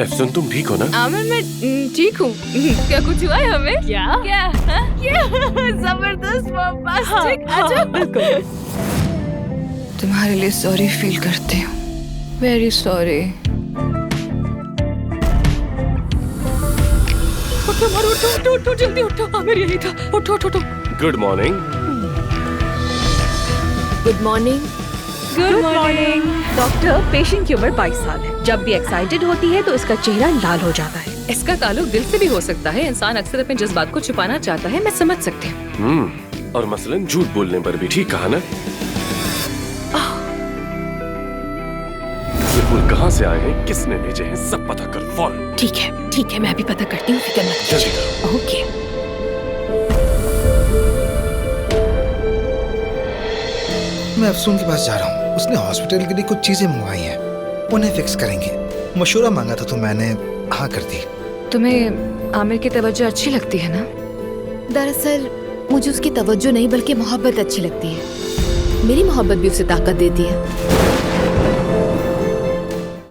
Option, तुम ठीक हो ना? आमिर, मैं ठीक हूँ। क्या कुछ हुआ है हमें? क्या जबरदस्त, बम्बास्टिक। अच्छा, बिल्कुल। तुम्हारे लिए सॉरी फील करती हूँ, वेरी सॉरी। उठो, जल्दी उठो। आमिर यही था। उठो। Good morning. Good morning. Doctor, patient की उम्र 22 साल है। जब भी एक्साइटेड होती है तो इसका चेहरा लाल हो जाता है। इसका ताल्लुक दिल से भी हो सकता है। इंसान अक्सर अपने जज्बात को छुपाना चाहता है, मैं समझ सकती हूँ। और मसलन झूठ बोलने पर भी। ठीक कहा ना? ये फूल कहाँ से आए हैं, किसने भेजे हैं, सब पता कर फौरन। ठीक है, मैं अभी पता करती हूँ, फिक्र मत जल्दी कीजिए। करो। ओके। मैं अफसून के पास जा रहा हूँ। उसने हॉस्पिटल के लिए कुछ चीजें मंगवाई हैं, उन्हें फिक्स करेंगे। मशूरा मांगा था तो मैंने हाँ कर दी। तुम्हें आमिर की तवज्जो अच्छी लगती है ना? दरअसल मुझे उसकी तवज्जो नहीं बल्कि मोहब्बत अच्छी लगती है। मेरी मोहब्बत भी उसे ताकत देती है।